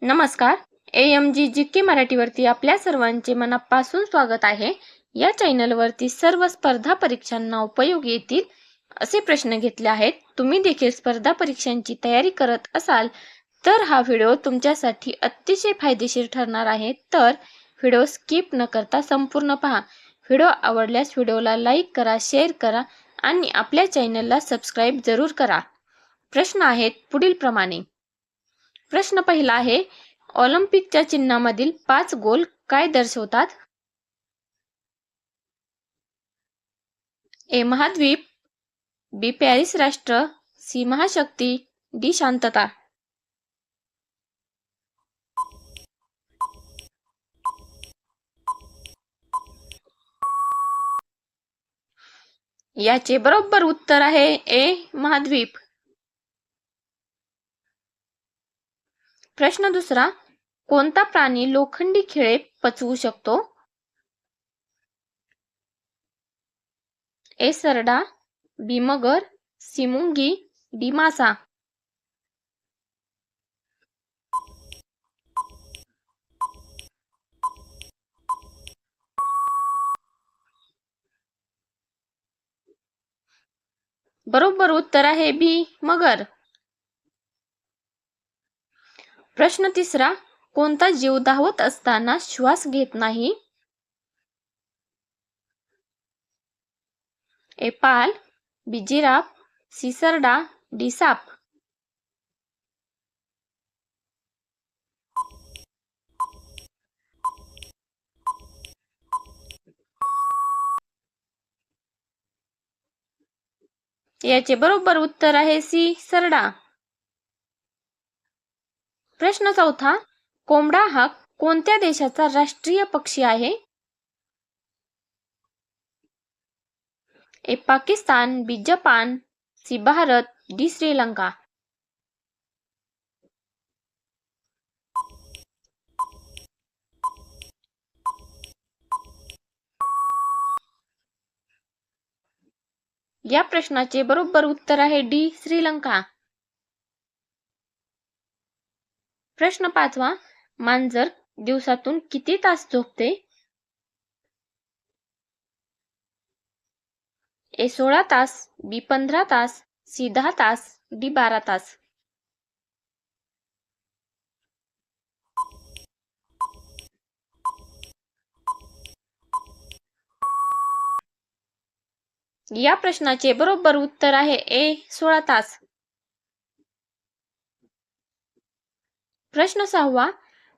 नमस्कार. AMG GK मराठीवरती आपल्या सर्वांचे मनापासून स्वागत आहे. या चॅनलवरती सर्व स्पर्धा परीक्षांना उपयोगी येतील असे प्रश्न घेतले आहेत. तुम्ही देखील स्पर्धा परीक्षांची तयारी करत असाल तर हा व्हिडिओ तुमच्यासाठी अतिशय फायदेशीर ठरणार आहे. तर व्हिडिओ स्किप न करता संपूर्ण पहा. व्हिडिओ आवडल्यास व्हिडिओला लाईक करा, शेअर करा आणि आपल्या चॅनलला सबस्क्राईब जरूर करा. प्रश्न आहेत पुढील प्रमाणे. प्रश्न पहिला आहे, ऑलिम्पिकच्या चिन्हामधील 5 गोल काय दर्शवतात? ए महाद्वीप, बी पॅरिस राष्ट्र, सी महाशक्ती, डी शांतता. याचे बरोबर उत्तर आहे ए महाद्वीप. प्रश्न दुसरा, कोणता प्राणी लोखंडी खिळे पचवू शकतो? ए सरडा, बी मगर, सी मुंगी, डी मासा. बरोबर उत्तर आहे बी मगर. प्रश्न तिसरा, कोणता जीव धावत असताना श्वास घेत नाही? ए पाल, बी जिराफ, सी सरडा, डी साप. याचे बरोबर उत्तर आहे सी सरडा. प्रश्न चौथा, कोंबडा हा कोणत्या देशाचा राष्ट्रीय पक्षी आहे? A Pakistan, B Japan, C Bharat, D Sri Lanka. या प्रश्नाचे बरोबर उत्तर आहे डी श्रीलंका. प्रश्न पाचवा, मांजर दिवसातून किती तास झोपते? ए 16 तास, बी 15 तास, सी 10 तास, डी 12 तास. या प्रश्नाचे बरोबर उत्तर आहे ए 16 तास. प्रश्न सहावा,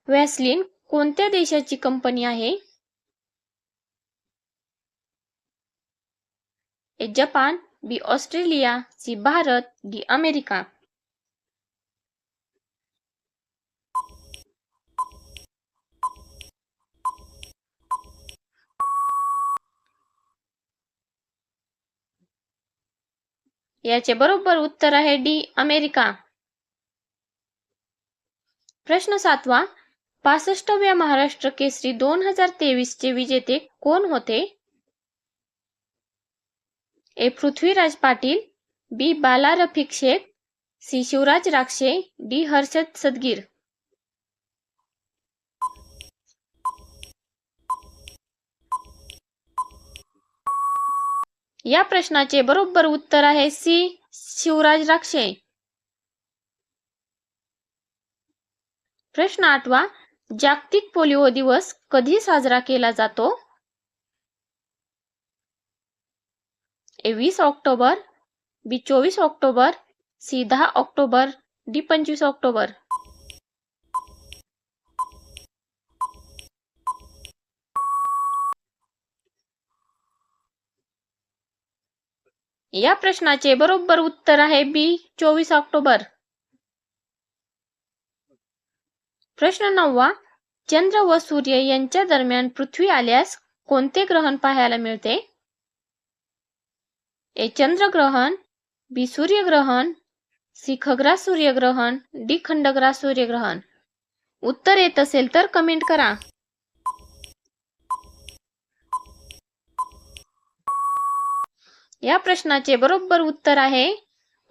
व्हॅसलीन कोणत्या देशाची कंपनी आहे? A Japan, B Australia, C Bharat, D America. याचे बरोबर उत्तर आहे डी अमेरिका. प्रश्न सातवा, 65व्या महाराष्ट्र केसरी 2023 चे विजेते कोण होते? ए पृथ्वीराज पाटील, बी बाला रफिक शेख, सी शिवराज राक्षे, डी हर्षद सदगीर. या प्रश्नाचे बरोबर उत्तर आहे सी शिवराज राक्षे. प्रश्न आठवा, जागतिक पोलिओ दिवस कधी साजरा केला जातो? A 20 October, B 24 October, C 10 October, D 25 October. या प्रश्नाचे बरोबर उत्तर आहे बी 24 ऑक्टोबर. प्रश्न नववा, चंद्र व सूर्य यांच्या दरम्यान पृथ्वी आल्यास कोणते ग्रहण पाहायला मिळते? ए चंद्रग्रहण, बी सूर्यग्रहण, सी खग्रास सूर्यग्रहण, डी खंडग्रास सूर्यग्रहण. उत्तर येत असेल तर कमेंट करा. या प्रश्नाचे बरोबर उत्तर आहे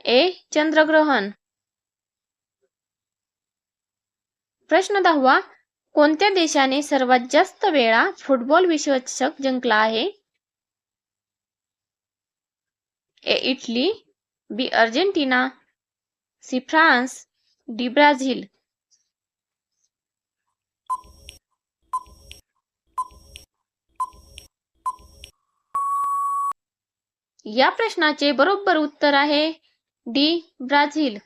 ए चंद्रग्रहण. प्रश्न 10वा, कोणत्या देशाने सर्वात जास्त वेळा फुटबॉल विश्वचषक जिंकला आहे? A Italy, B Argentina, C France, D Brazil. या प्रश्नाचे बरोबर उत्तर आहे डी ब्राझील.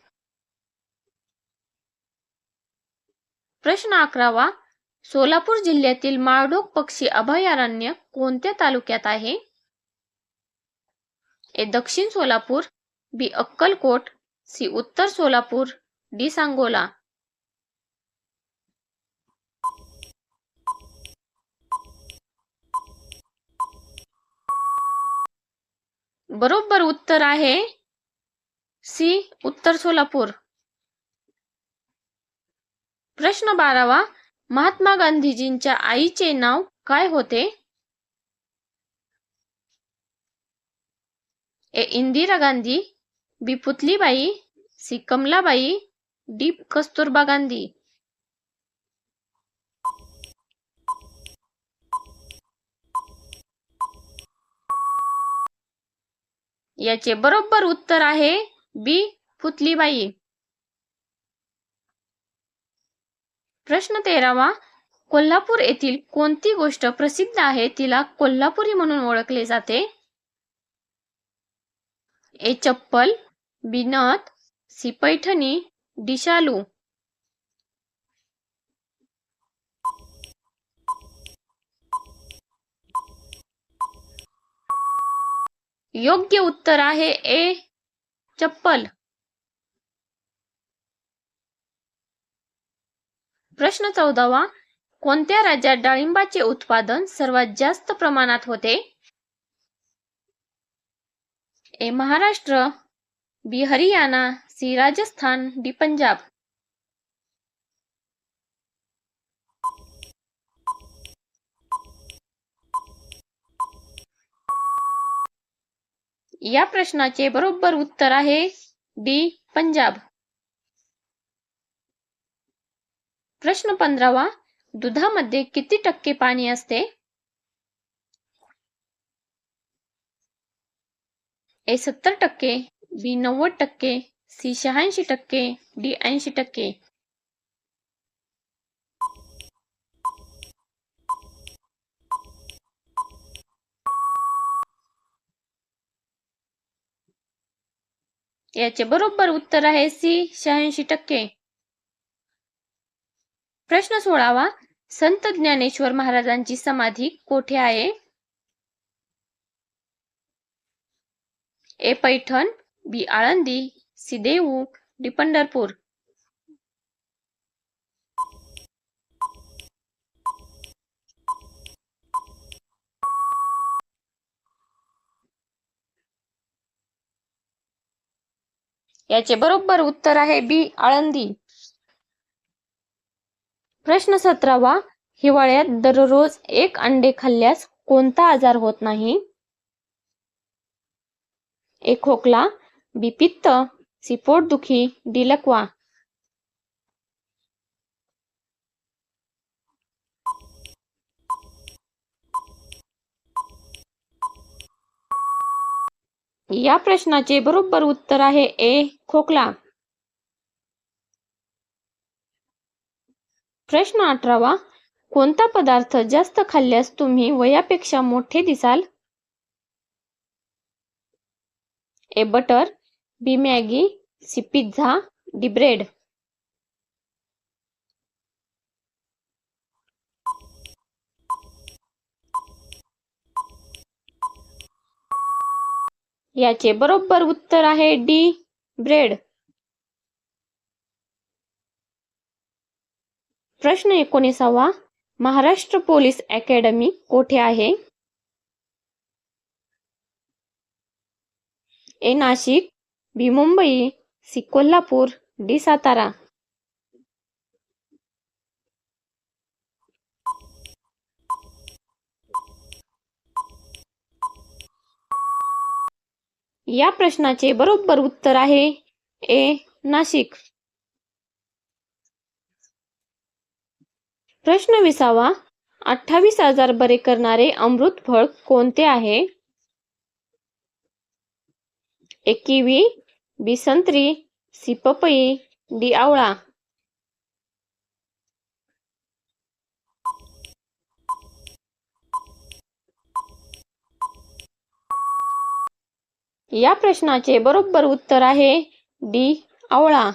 प्रश्न 11वा, सोलापूर जिल्ह्यातील माळढोक पक्षी अभयारण्य कोणत्या तालुक्यात आहे? ए दक्षिण सोलापूर, बी अक्कलकोट, सी उत्तर सोलापूर, डी सांगोला. बरोबर उत्तर आहे सी उत्तर सोलापूर. प्रश्न 12वा, महात्मा गांधीजींच्या आईचे नाव काय होते? ए इंदिरा गांधी, बी पुतलीबाई, सी कमलाबाई, डी कस्तुरबा गांधी. याचे बरोबर उत्तर आहे बी पुतलीबाई. प्रश्न 13वा, कोल्हापूर येथील कोणती गोष्ट प्रसिद्ध आहे तिला कोल्हापुरी म्हणून ओळखले जाते? ए चप्पल, बी नथ, सी पैठणी, डी शालू. योग्य उत्तर आहे ए चप्पल. प्रश्न 14वा, कोणत्या राज्यात डाळिंबाचे उत्पादन सर्वात जास्त प्रमाणात होते? ए महाराष्ट्र, बी हरियाणा, सी राजस्थान, डी पंजाब. या प्रश्नाचे बरोबर उत्तर आहे डी पंजाब. प्रश्न 15वा, दुधामध्ये किती टक्के पाणी असते? ए 70%, बी 90%, सी 86%, डी 80%. याचे बरोबर उत्तर आहे सी 86%. प्रश्न 16वा, संत ज्ञानेश्वर महाराजांची समाधी कोठे आहे? ए पैठण, बी आळंदी, सी देहू, डी पंढरपूर. याचे बरोबर उत्तर आहे बी आळंदी. प्रश्न 17वा, हिवाळ्यात दररोज 1 अंडे खाल्ल्यास कोणता आजार होत नाही? ए खोकला, बी पित्त, सी पोटदुखी, डी लकवा. या प्रश्नाचे बरोबर उत्तर आहे ए खोकला. प्रश्न 18वा, कोणता पदार्थ जास्त खाल्ल्यास तुम्ही वयापेक्षा मोठे दिसाल? A butter, B Maggi, C pizza, D bread. याचे बरोबर उत्तर आहे डी ब्रेड. प्रश्न 19वा, महाराष्ट्र पोलीस अकॅडमी कोठे आहे? ए नाशिक, बी मुंबई, सी कोल्हापूर, डी सातारा. या प्रश्नाचे बरोबर उत्तर आहे ए नाशिक. प्रश्न 20वा 28,000 बरे करणारे अमृत फळ कोणते आहे? ए किवी, बी संत्री, सी पपई, डी आवळा. या प्रश्नाचे बरोबर उत्तर आहे डी आवळा.